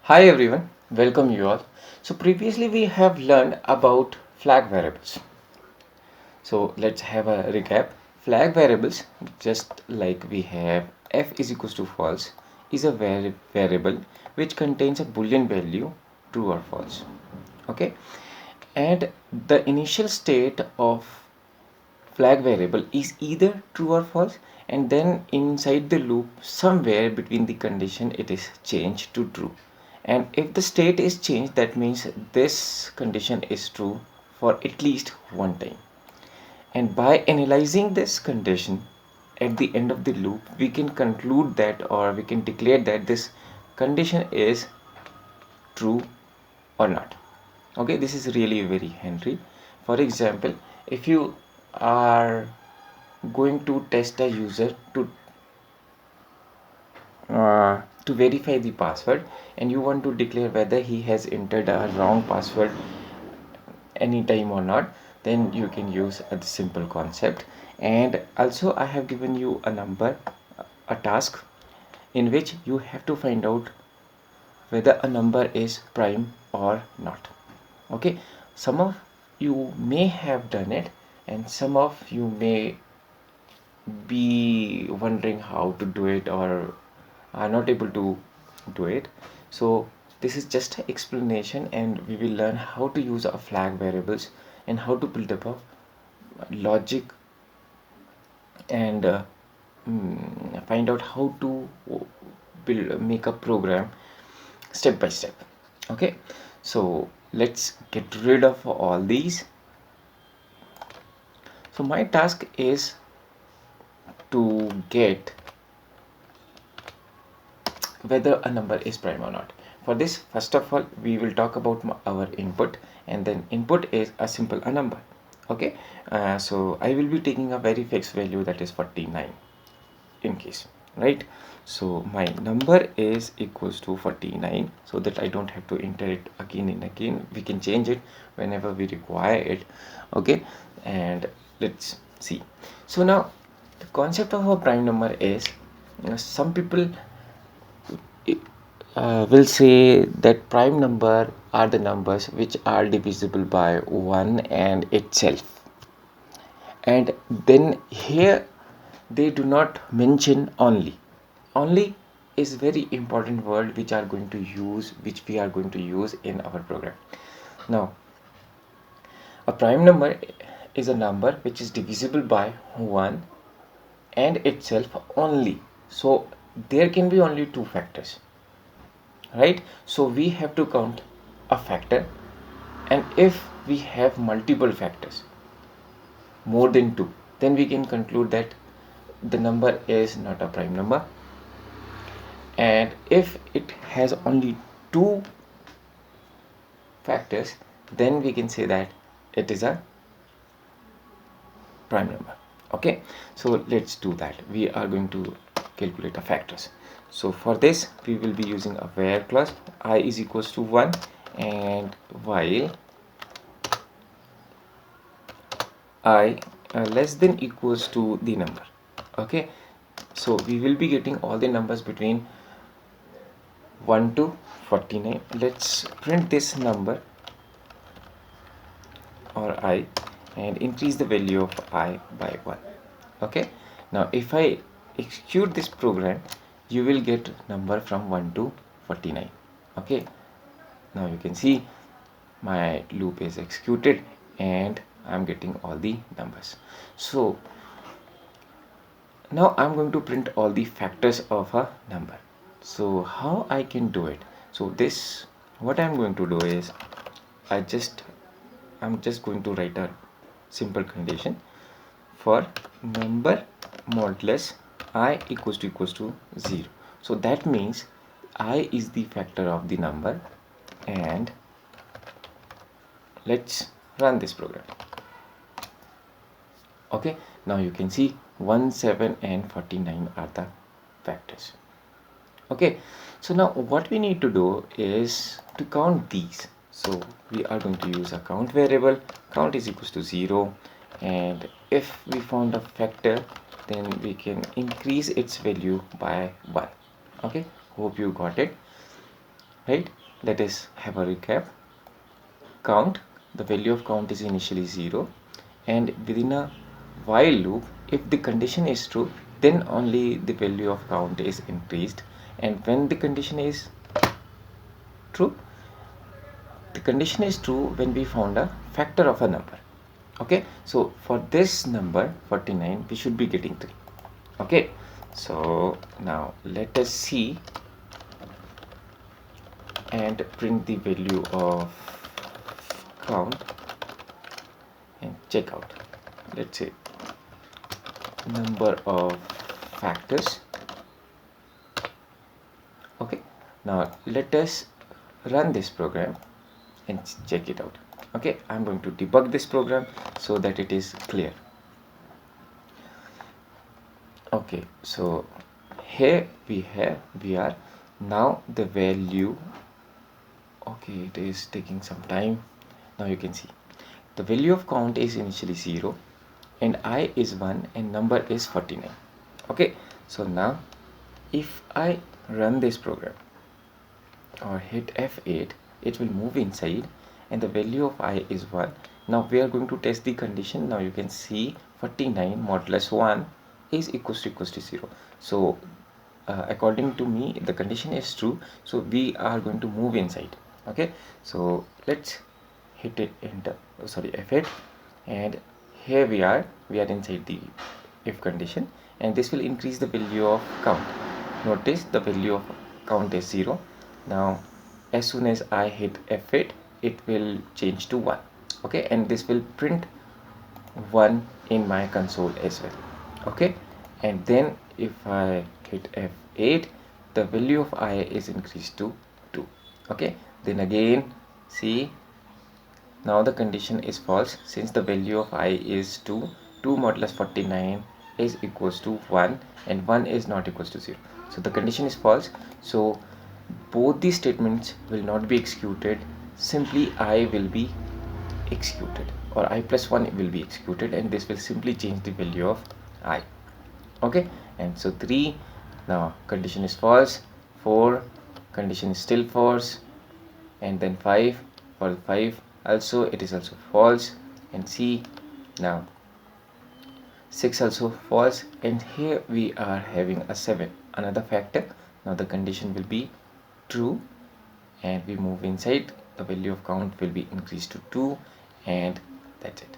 Hi everyone, welcome you all. So previously we have learned about flag variables. So let's have a recap. Flag variables, just like we have f is equals to false, is a variable which contains a boolean value true or false. Okay, and the initial state of flag variable is either true or false, and then inside the loop somewhere between the condition it is changed to true, and if the state is changed that means this condition is true for at least one time. And by analyzing this condition at the end of the loop we can conclude that, or we can declare that this condition is true or not. Okay, this is really very handy. For example, if you are going to test a user to verify the password, and you want to declare whether he has entered a wrong password anytime or not, then you can use a simple concept. And also I have given you a number, a task in which you have to find out whether a number is prime or not. Okay, some of you may have done it and some of you may be wondering how to do it or are not able to do it. So this is just an explanation, and we will learn how to use our flag variables and how to build up a logic and find out how to make a program step by step. Okay, so let's get rid of all these. So my task is to get whether a number is prime or not. For this, first of all, we will talk about our input, and then input is a simple a number. Okay, so I will be taking a very fixed value, that is 49 in case, right? So my number is equals to 49, so that I don't have to enter it again and again. We can change it whenever we require it. Okay, and let's see. So now the concept of a prime number is, some people will say that prime number are the numbers which are divisible by 1 and itself. And then here they do not mention only. Only is very important word which we are going to use in our program. Now a prime number is a number which is divisible by 1 and itself only. So there can be only two factors, right? So we have to count a factor, and if we have multiple factors more than two, then we can conclude that the number is not a prime number. And if it has only two factors, then we can say that it is a prime number. Okay, so let's do that. We are going to calculate the factors. So for this we will be using a where clause, I is equals to 1, and while I less than equals to the number. Okay, so we will be getting all the numbers between 1 to 49. Let's print this number or I and increase the value of I by 1. Okay, now if I execute this program, you will get number from 1 to 49. Okay, now you can see my loop is executed and I'm getting all the numbers. So now I'm going to print all the factors of a number. So how I can do it? So this, what I'm going to do is I'm just going to write a simple condition for number modulus I equals to 0. So that means I is the factor of the number, and let's run this program. Okay, now you can see 1, 7 and 49 are the factors. Okay, so now what we need to do is to count these. So we are going to use a count variable. Count is equals to 0, and if we found a factor, then we can increase its value by 1. Okay, hope you got it. right? Let us have a recap. Count, the value of count is initially 0, and within a while loop, if the condition is true, then only the value of count is increased, and when the condition is true, the condition is true when we found a factor of a number. Okay, so for this number 49 we should be getting 3. Okay, so now let us see and print the value of count and check out. Let's say number of factors. Okay, now let us run this program and check it out. Okay, I'm going to debug this program so that it is clear. Okay, so here we are now the value. Okay, it is taking some time. Now you can see the value of count is initially 0 and I is 1 and number is 49. Okay, so now if I run this program or hit F8, it will move inside and the value of I is 1. Now we are going to test the condition. Now you can see 49 modulus 1 is equals to 0. So according to me the condition is true, so we are going to move inside. Okay, so let's hit it enter, sorry, F8, and here we are inside the if condition, and this will increase the value of count. Notice the value of count is 0. Now as soon as I hit F8, it will change to 1. Okay, and this will print 1 in my console as well. Okay, and then if I hit F8, the value of I is increased to 2. Okay, then again see, now the condition is false since the value of I is 2. 2 modulus 49 is equals to 1 and 1 is not equals to 0. So the condition is false. So both these statements will not be executed. Simply I will be executed, or I plus 1 will be executed, and this will simply change the value of I. Okay, and so 3, now condition is false. 4, condition is still false, and then 5, for 5 also it is also false, and C, now 6 also false, and here we are having a 7, another factor. Now the condition will be true and we move inside, the value of count will be increased to 2, and that's it.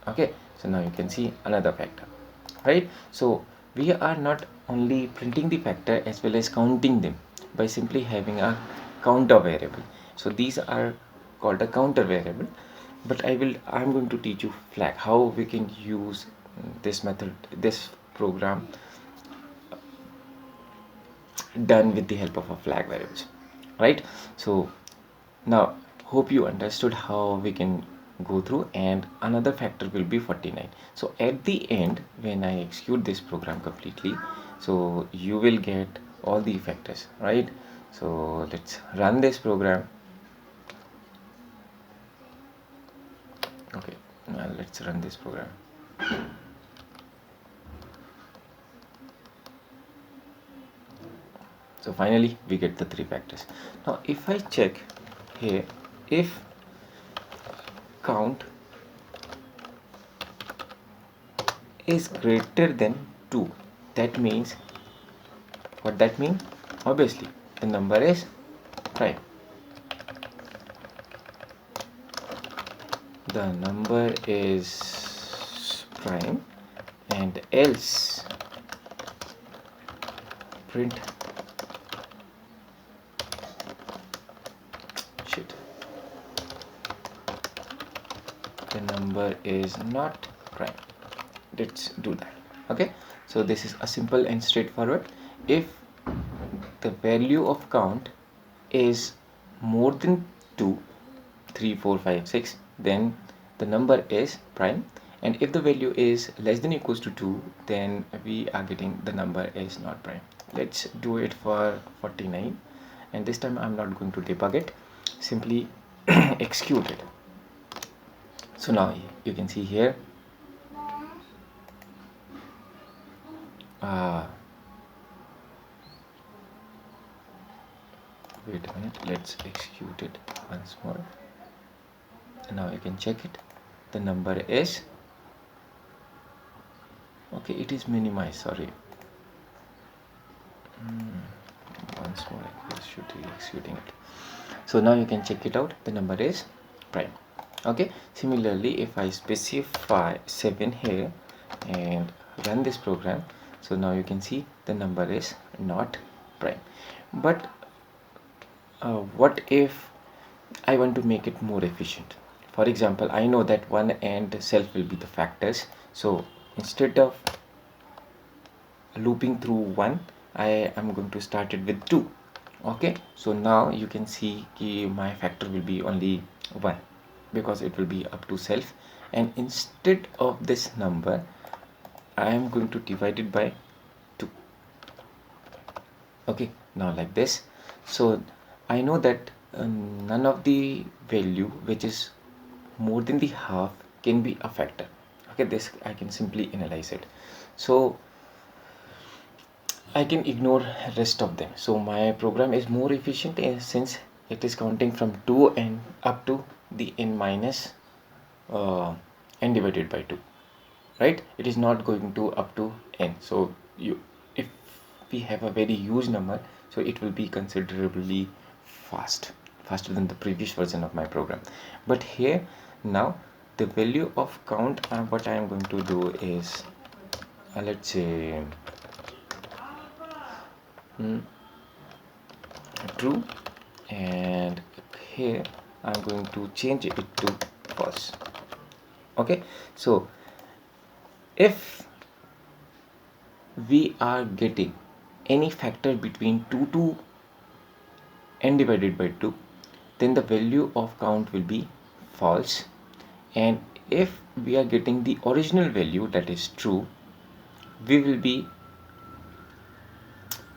Okay, so now you can see another factor, right? So we are not only printing the factor as well as counting them by simply having a counter variable. So these are called a counter variable, but I'm going to teach you flag, how we can use this method, this program done with the help of a flag variables, right? So now hope you understood how we can go through, and another factor will be 49. So at the end when I execute this program completely, so you will get all the factors, right? So let's run this program. Okay, now let's run this program. So finally we get the 3 factors. Now if I check here, if count is greater than 2, that means, what that means? Obviously the number is prime. The number is prime, and else print the number is not prime. Let's do that. Okay, so this is a simple and straightforward. If the value of count is more than 2, 3, 4, 5, 6, then the number is prime, and if the value is less than or equals to 2, then we are getting the number is not prime. Let's do it for 49, and this time I'm not going to debug it, simply execute it. So now you can see here Wait a minute, let's execute it once more. Now you can check it. The number is okay, it is minimized, sorry. Once more I should be executing it. So now you can check it out, the number is prime. Okay, similarly if I specify 7 here and run this program, so now you can see the number is not prime. But what if I want to make it more efficient? For example, I know that 1 and self will be the factors, so instead of looping through 1, I am going to start it with 2. Okay, so now you can see my factor will be only 1 because it will be up to self, and instead of this number I am going to divide it by 2. Okay, now like this. So I know that none of the value which is more than the half can be a factor. Okay, this I can simply analyze it, so I can ignore rest of them. So my program is more efficient since it is counting from 2 and up to the n minus n divided by 2, right? It is not going to up to n. So if we have a very huge number, so it will be considerably faster than the previous version of my program. But here now the value of count, what I am going to do is let's say true, and here I'm going to change it to false. Okay, so if we are getting any factor between 2 to n divided by 2, then the value of count will be false, and if we are getting the original value, that is true, we will be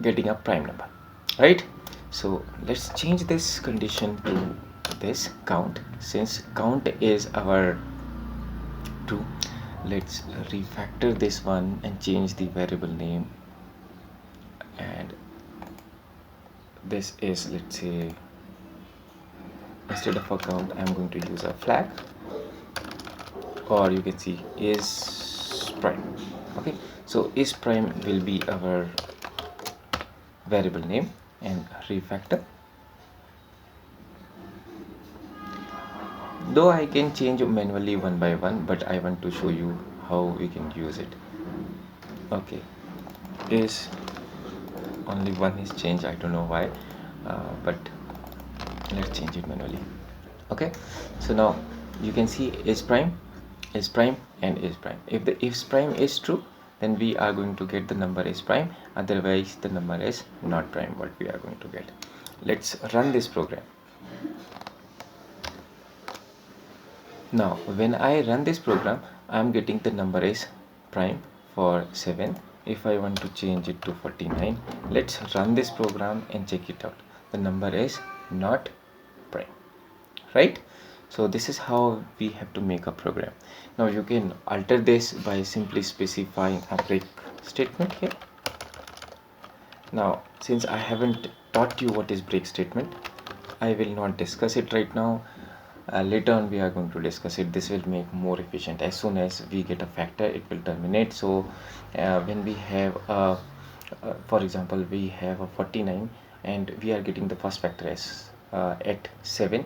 getting a prime number, right? So let's change this condition to this count. Since count is our true, let's refactor this one and change the variable name, and this is, let's say, instead of a count I'm going to use a flag, or you can see is prime. Okay, so is prime will be our variable name, and refactor. Though I can change manually one by one, but I want to show you how we can use it. Okay, is only one is changed, I don't know why, but let's change it manually. Okay, so now you can see is prime, and is prime. If the is prime is true, then we are going to get the number is prime, otherwise the number is not prime, what we are going to get. Let's run this program. Now when I run this program, I am getting the number is prime for 7. If I want to change it to 49, let's run this program and check it out. The number is not prime, right? So this is how we have to make a program. Now you can alter this by simply specifying a break statement here. Now since I haven't taught you what is break statement, I will not discuss it right now. Later on we are going to discuss it. This will make more efficient. As soon as we get a factor, it will terminate. So when we have for example, we have a 49 and we are getting the first factor as at 7,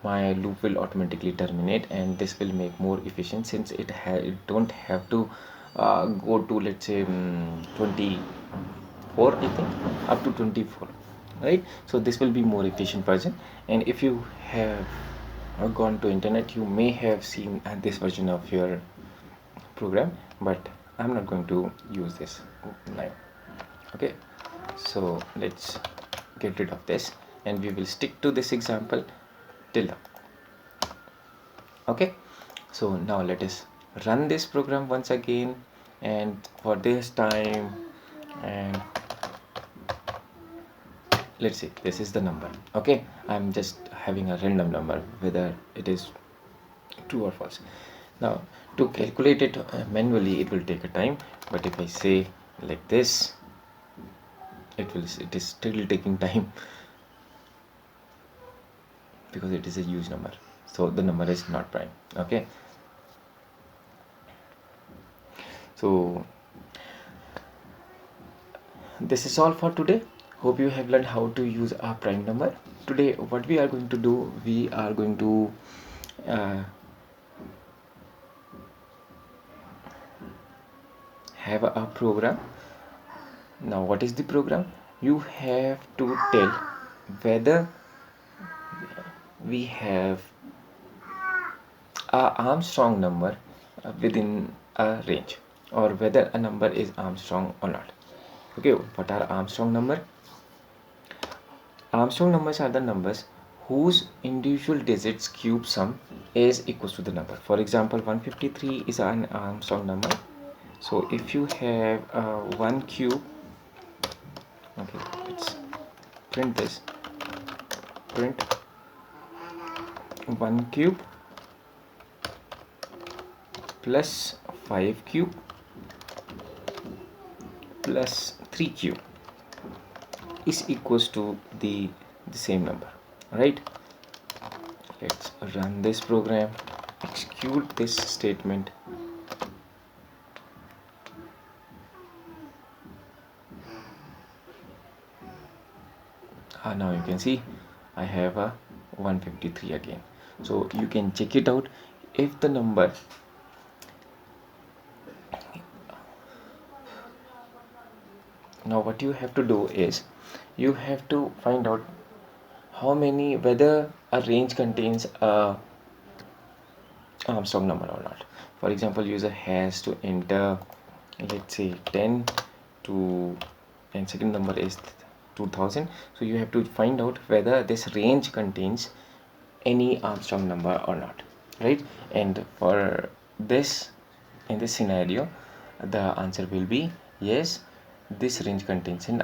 my loop will automatically terminate, and this will make more efficient since it don't have to go to, let's say, 24, I think, up to 24, right? So this will be more efficient version. And if you have gone to internet, you may have seen this version of your program, but I'm not going to use this now. Okay, so let's get rid of this, and we will stick to this example till now. Okay, so now let us run this program once again, and for this time, and let's see, this is the number. Okay, I'm just having a random number, whether it is true or false. Now to calculate it manually, it will take a time, but if I say like this, it is still taking time. because it is a huge number, so the number is not prime. Okay, so this is all for today. Hope you have learned how to use a prime number. Today what we are going to do, we are going to have a program. Now what is the program? You have to tell whether we have a Armstrong number within a range, or whether a number is Armstrong or not. Okay, what are Armstrong number? Armstrong numbers are the numbers whose individual digits cube sum is equals to the number. For example, 153 is an Armstrong number. So if you have 1 cube, okay, let's print this. Print 1 cube plus 5 cube plus 3 cube is equals to the same number, right? Let's run this program, execute this statement. Now you can see I have a 153 again. So you can check it out. If the number now, what you have to do is you have to find out whether a range contains a Armstrong number or not. For example, user has to enter, let's say 10 to, and second number is 2000. So you have to find out whether this range contains any Armstrong number or not, right? And for this, in this scenario, the answer will be yes, this range contains an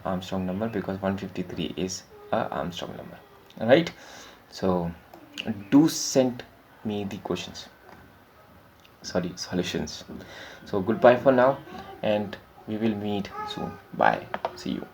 Armstrong number, because 153 is a Armstrong number, right? So do send me the solutions. So goodbye for now, and we will meet soon. Bye, see you.